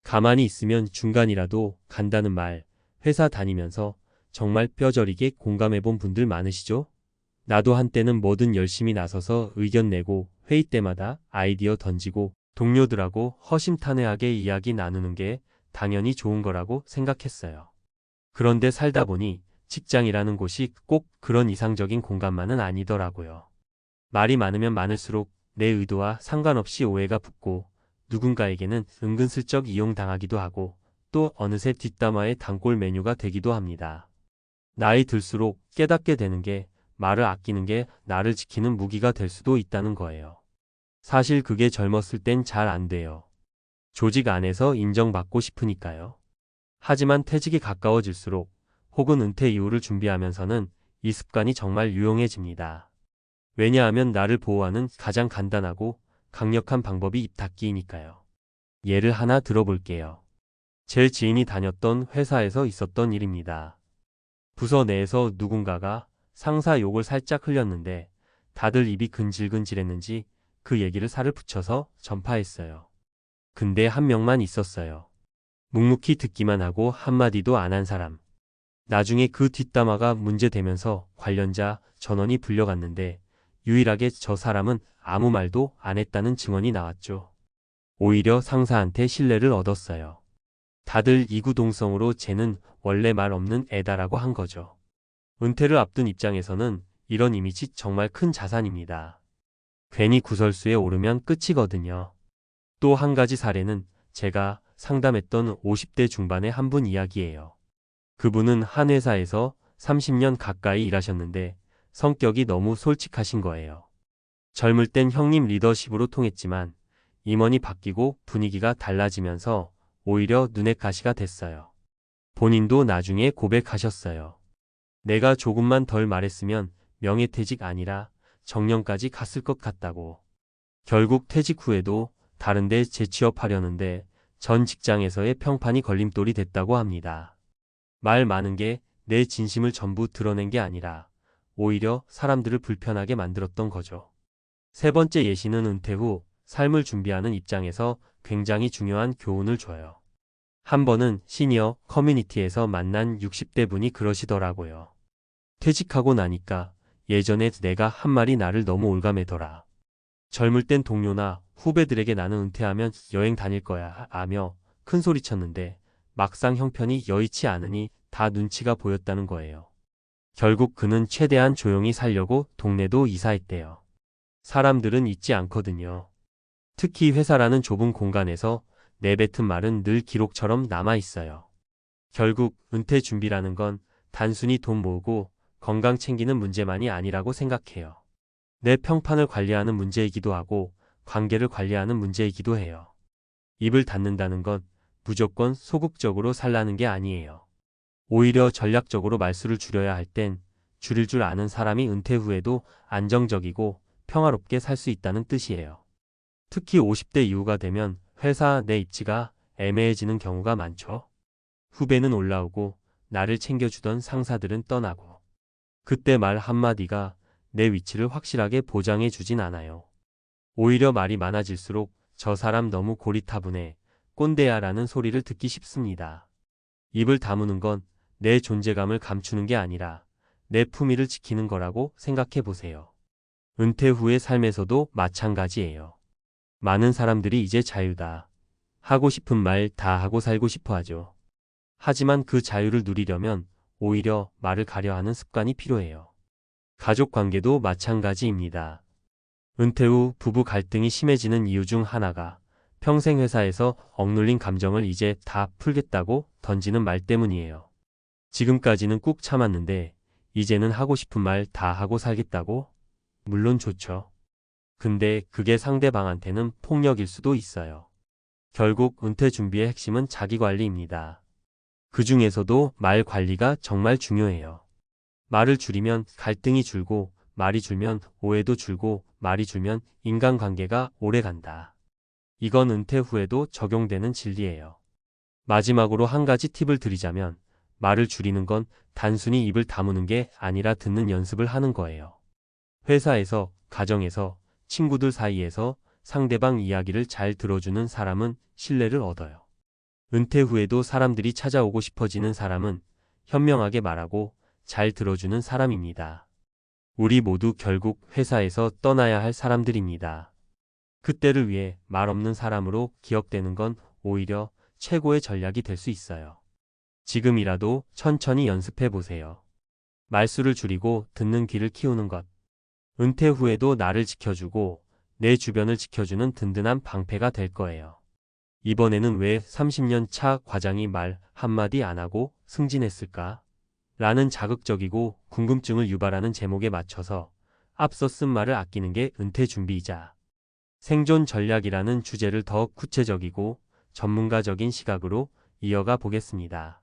가만히 있으면 중간이라도 간다는 말, 회사 다니면서 정말 뼈저리게 공감해본 분들 많으시죠? 나도 한때는 뭐든 열심히 나서서 의견 내고 회의 때마다 아이디어 던지고 동료들하고 허심탄회하게 이야기 나누는 게 당연히 좋은 거라고 생각했어요. 그런데 살다 보니 직장이라는 곳이 꼭 그런 이상적인 공간만은 아니더라고요. 말이 많으면 많을수록 내 의도와 상관없이 오해가 붙고 누군가에게는 은근슬쩍 이용당하기도 하고 또 어느새 뒷담화의 단골 메뉴가 되기도 합니다. 나이 들수록 깨닫게 되는 게 말을 아끼는 게 나를 지키는 무기가 될 수도 있다는 거예요. 사실 그게 젊었을 땐 잘 안 돼요. 조직 안에서 인정받고 싶으니까요. 하지만 퇴직이 가까워질수록 혹은 은퇴 이후를 준비하면서는 이 습관이 정말 유용해집니다. 왜냐하면 나를 보호하는 가장 간단하고 강력한 방법이 입 닫기이니까요. 예를 하나 들어볼게요. 제 지인이 다녔던 회사에서 있었던 일입니다. 부서 내에서 누군가가 상사 욕을 살짝 흘렸는데 다들 입이 근질근질했는지 그 얘기를 살을 붙여서 전파했어요. 근데 한 명만 있었어요. 묵묵히 듣기만 하고 한마디도 안 한 사람. 나중에 그 뒷담화가 문제되면서 관련자 전원이 불려갔는데 유일하게 저 사람은 아무 말도 안 했다는 증언이 나왔죠. 오히려 상사한테 신뢰를 얻었어요. 다들 이구동성으로 쟤는 원래 말 없는 애다라고 한 거죠. 은퇴를 앞둔 입장에서는 이런 이미지 정말 큰 자산입니다. 괜히 구설수에 오르면 끝이거든요. 또 한 가지 사례는 제가 상담했던 50대 중반의 한 분 이야기예요. 그분은 한 회사에서 30년 가까이 일하셨는데 성격이 너무 솔직하신 거예요. 젊을 땐 형님 리더십으로 통했지만 임원이 바뀌고 분위기가 달라지면서 오히려 눈의 가시가 됐어요. 본인도 나중에 고백하셨어요. 내가 조금만 덜 말했으면 명예퇴직 아니라 정년까지 갔을 것 같다고. 결국 퇴직 후에도 다른 데 재취업하려는데 전 직장에서의 평판이 걸림돌이 됐다고 합니다. 말 많은 게 내 진심을 전부 드러낸 게 아니라 오히려 사람들을 불편하게 만들었던 거죠. 세 번째 예시는 은퇴 후 삶을 준비하는 입장에서 굉장히 중요한 교훈을 줘요. 한 번은 시니어 커뮤니티에서 만난 60대 분이 그러시더라고요. 퇴직하고 나니까 예전에 내가 한 말이 나를 너무 올가매더라. 젊을 땐 동료나 후배들에게 나는 은퇴하면 여행 다닐 거야 하며 큰소리쳤는데 막상 형편이 여의치 않으니 다 눈치가 보였다는 거예요. 결국 그는 최대한 조용히 살려고 동네도 이사했대요. 사람들은 잊지 않거든요. 특히 회사라는 좁은 공간에서 내뱉은 말은 늘 기록처럼 남아 있어요. 결국 은퇴 준비라는 건 단순히 돈 모으고 건강 챙기는 문제만이 아니라고 생각해요. 내 평판을 관리하는 문제이기도 하고 관계를 관리하는 문제이기도 해요. 입을 닫는다는 건 무조건 소극적으로 살라는 게 아니에요. 오히려 전략적으로 말수를 줄여야 할 땐 줄일 줄 아는 사람이 은퇴 후에도 안정적이고 평화롭게 살 수 있다는 뜻이에요. 특히 50대 이후가 되면 회사 내 입지가 애매해지는 경우가 많죠. 후배는 올라오고 나를 챙겨주던 상사들은 떠나고 그때 말 한마디가 내 위치를 확실하게 보장해 주진 않아요. 오히려 말이 많아질수록 저 사람 너무 고리타분해, 꼰대야라는 소리를 듣기 쉽습니다. 입을 다무는 건 내 존재감을 감추는 게 아니라 내 품위를 지키는 거라고 생각해 보세요. 은퇴 후의 삶에서도 마찬가지예요. 많은 사람들이 이제 자유다. 하고 싶은 말 다 하고 살고 싶어 하죠. 하지만 그 자유를 누리려면 오히려 말을 가려하는 습관이 필요해요. 가족 관계도 마찬가지입니다. 은퇴 후 부부 갈등이 심해지는 이유 중 하나가 평생 회사에서 억눌린 감정을 이제 다 풀겠다고 던지는 말 때문이에요. 지금까지는 꾹 참았는데 이제는 하고 싶은 말 다 하고 살겠다고? 물론 좋죠. 근데 그게 상대방한테는 폭력일 수도 있어요. 결국 은퇴 준비의 핵심은 자기관리입니다. 그 중에서도 말 관리가 정말 중요해요. 말을 줄이면 갈등이 줄고 말이 줄면 오해도 줄고 말이 줄면 인간관계가 오래간다. 이건 은퇴 후에도 적용되는 진리예요. 마지막으로 한 가지 팁을 드리자면 말을 줄이는 건 단순히 입을 다무는 게 아니라 듣는 연습을 하는 거예요. 회사에서, 가정에서, 친구들 사이에서 상대방 이야기를 잘 들어주는 사람은 신뢰를 얻어요. 은퇴 후에도 사람들이 찾아오고 싶어지는 사람은 현명하게 말하고 잘 들어주는 사람입니다. 우리 모두 결국 회사에서 떠나야 할 사람들입니다. 그때를 위해 말 없는 사람으로 기억되는 건 오히려 최고의 전략이 될 수 있어요. 지금이라도 천천히 연습해 보세요. 말수를 줄이고 듣는 귀를 키우는 것. 은퇴 후에도 나를 지켜주고 내 주변을 지켜주는 든든한 방패가 될 거예요. 이번에는 왜 30년 차 과장이 말 한마디 안 하고 승진했을까? 라는 자극적이고 궁금증을 유발하는 제목에 맞춰서 앞서 쓴 말을 아끼는 게 은퇴 준비이자 생존 전략이라는 주제를 더 구체적이고 전문가적인 시각으로 이어가 보겠습니다.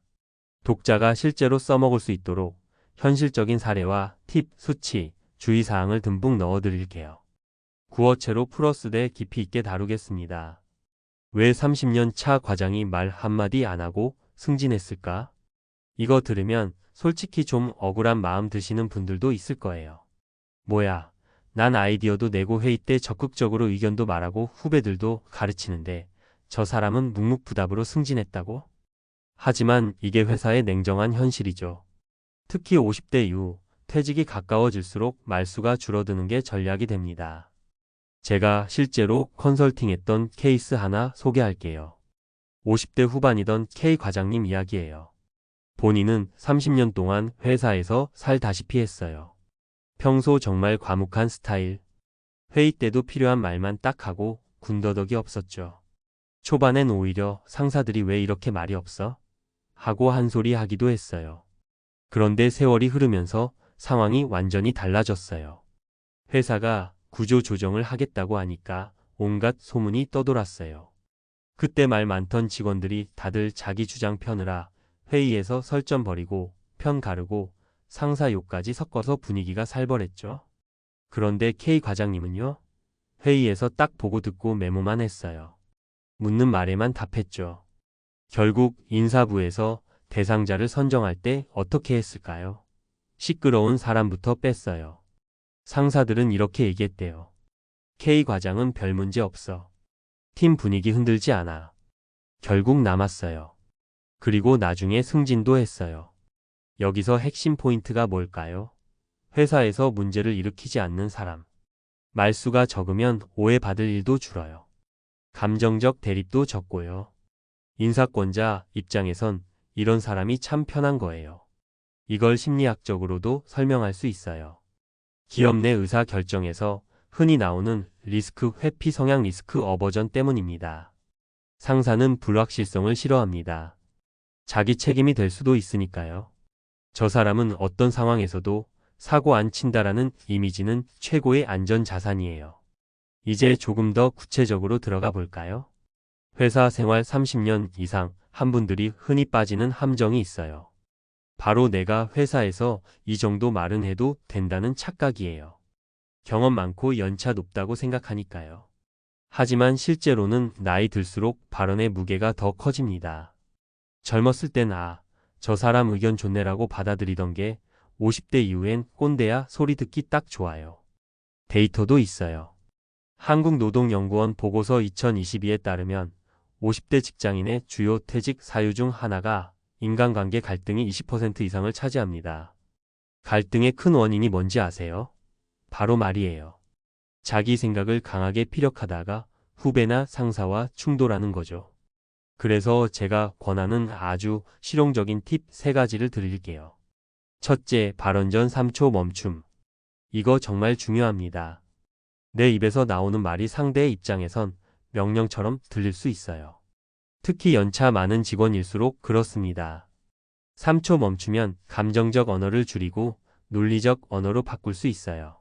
독자가 실제로 써먹을 수 있도록 현실적인 사례와 팁, 수치, 주의사항을 듬뿍 넣어드릴게요. 구어체로 풀어쓰되 깊이 있게 다루겠습니다. 왜 30년 차 과장이 말 한마디 안 하고 승진했을까? 이거 들으면 솔직히 좀 억울한 마음 드시는 분들도 있을 거예요. 뭐야, 난 아이디어도 내고 회의 때 적극적으로 의견도 말하고 후배들도 가르치는데 저 사람은 묵묵부답으로 승진했다고? 하지만 이게 회사의 냉정한 현실이죠. 특히 50대 이후 퇴직이 가까워질수록 말수가 줄어드는 게 전략이 됩니다. 제가 실제로 컨설팅했던 케이스 하나 소개할게요. 50대 후반이던 K 과장님 이야기예요. 본인은 30년 동안 회사에서 살다시피 했어요. 평소 정말 과묵한 스타일. 회의 때도 필요한 말만 딱 하고 군더더기 없었죠. 초반엔 오히려 상사들이 왜 이렇게 말이 없어? 하고 한 소리 하기도 했어요. 그런데 세월이 흐르면서 상황이 완전히 달라졌어요. 회사가 구조 조정을 하겠다고 하니까 온갖 소문이 떠돌았어요. 그때 말 많던 직원들이 다들 자기 주장 펴느라 회의에서 설전 벌이고 편 가르고 상사 욕까지 섞어서 분위기가 살벌했죠. 그런데 K 과장님은요? 회의에서 딱 보고 듣고 메모만 했어요. 묻는 말에만 답했죠. 결국 인사부에서 대상자를 선정할 때 어떻게 했을까요? 시끄러운 사람부터 뺐어요. 상사들은 이렇게 얘기했대요. K 과장은 별 문제 없어. 팀 분위기 흔들지 않아. 결국 남았어요. 그리고 나중에 승진도 했어요. 여기서 핵심 포인트가 뭘까요? 회사에서 문제를 일으키지 않는 사람. 말수가 적으면 오해받을 일도 줄어요. 감정적 대립도 적고요. 인사권자 입장에선 이런 사람이 참 편한 거예요. 이걸 심리학적으로도 설명할 수 있어요. 기업 내 의사 결정에서 흔히 나오는 리스크 회피 성향 리스크 어버전 때문입니다. 상사는 불확실성을 싫어합니다. 자기 책임이 될 수도 있으니까요. 저 사람은 어떤 상황에서도 사고 안 친다라는 이미지는 최고의 안전 자산이에요. 이제 조금 더 구체적으로 들어가 볼까요? 회사 생활 30년 이상 한 분들이 흔히 빠지는 함정이 있어요. 바로 내가 회사에서 이 정도 말은 해도 된다는 착각이에요. 경험 많고 연차 높다고 생각하니까요. 하지만 실제로는 나이 들수록 발언의 무게가 더 커집니다. 젊었을 땐 저 사람 의견 좋네라고 받아들이던 게 50대 이후엔 꼰대야 소리 듣기 딱 좋아요. 데이터도 있어요. 한국노동연구원 보고서 2022에 따르면 50대 직장인의 주요 퇴직 사유 중 하나가 인간관계 갈등이 20% 이상을 차지합니다. 갈등의 큰 원인이 뭔지 아세요? 바로 말이에요. 자기 생각을 강하게 피력하다가 후배나 상사와 충돌하는 거죠. 그래서 제가 권하는 아주 실용적인 팁 3가지를 드릴게요. 첫째, 발언 전 3초 멈춤. 이거 정말 중요합니다. 내 입에서 나오는 말이 상대의 입장에선 명령처럼 들릴 수 있어요. 특히 연차 많은 직원일수록 그렇습니다. 3초 멈추면 감정적 언어를 줄이고 논리적 언어로 바꿀 수 있어요.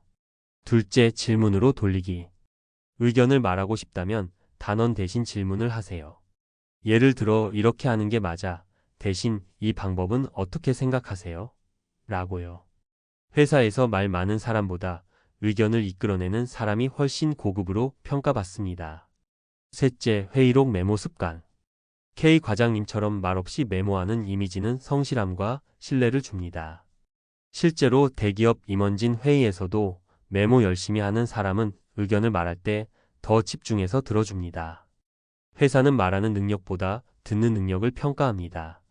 둘째, 질문으로 돌리기. 의견을 말하고 싶다면 단언 대신 질문을 하세요. 예를 들어 이렇게 하는 게 맞아. 대신 이 방법은 어떻게 생각하세요? 라고요. 회사에서 말 많은 사람보다 의견을 이끌어내는 사람이 훨씬 고급으로 평가받습니다. 셋째, 회의록 메모 습관. K 과장님처럼 말없이 메모하는 이미지는 성실함과 신뢰를 줍니다. 실제로 대기업 임원진 회의에서도 메모 열심히 하는 사람은 의견을 말할 때 더 집중해서 들어줍니다. 회사는 말하는 능력보다 듣는 능력을 평가합니다.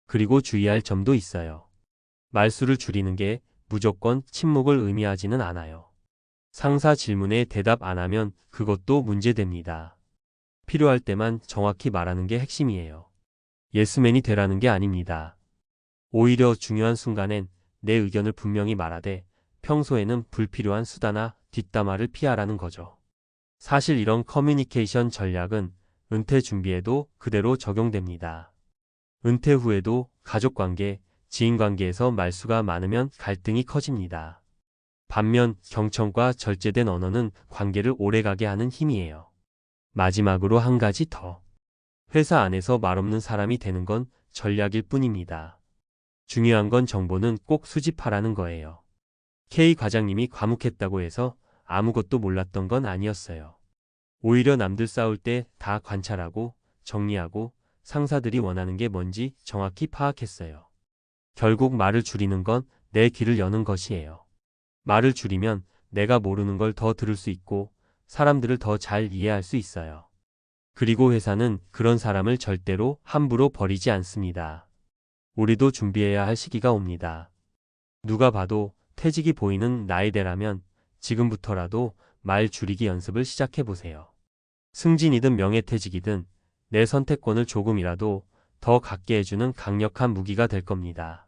그리고 주의할 점도 있어요. 말수를 줄이는 게 무조건 침묵을 의미하지는 않아요. 상사 질문에 대답 안 하면 그것도 문제됩니다. 필요할 때만 정확히 말하는 게 핵심이에요. 예스맨이 되라는 게 아닙니다. 오히려 중요한 순간엔 내 의견을 분명히 말하되 평소에는 불필요한 수다나 뒷담화를 피하라는 거죠. 사실 이런 커뮤니케이션 전략은 은퇴 준비에도 그대로 적용됩니다. 은퇴 후에도 가족관계, 지인관계에서 말수가 많으면 갈등이 커집니다. 반면 경청과 절제된 언어는 관계를 오래가게 하는 힘이에요. 마지막으로 한 가지 더. 회사 안에서 말없는 사람이 되는 건 전략일 뿐입니다. 중요한 건 정보는 꼭 수집하라는 거예요. K 과장님이 과묵했다고 해서 아무것도 몰랐던 건 아니었어요. 오히려 남들 싸울 때 다 관찰하고 정리하고 상사들이 원하는 게 뭔지 정확히 파악했어요. 결국 말을 줄이는 건 내 귀를 여는 것이에요. 말을 줄이면 내가 모르는 걸 더 들을 수 있고 사람들을 더 잘 이해할 수 있어요. 그리고 회사는 그런 사람을 절대로 함부로 버리지 않습니다. 우리도 준비해야 할 시기가 옵니다. 누가 봐도 퇴직이 보이는 나이대라면 지금부터라도 말 줄이기 연습을 시작해 보세요. 승진이든 명예퇴직이든 내 선택권을 조금이라도 더 갖게 해주는 강력한 무기가 될 겁니다.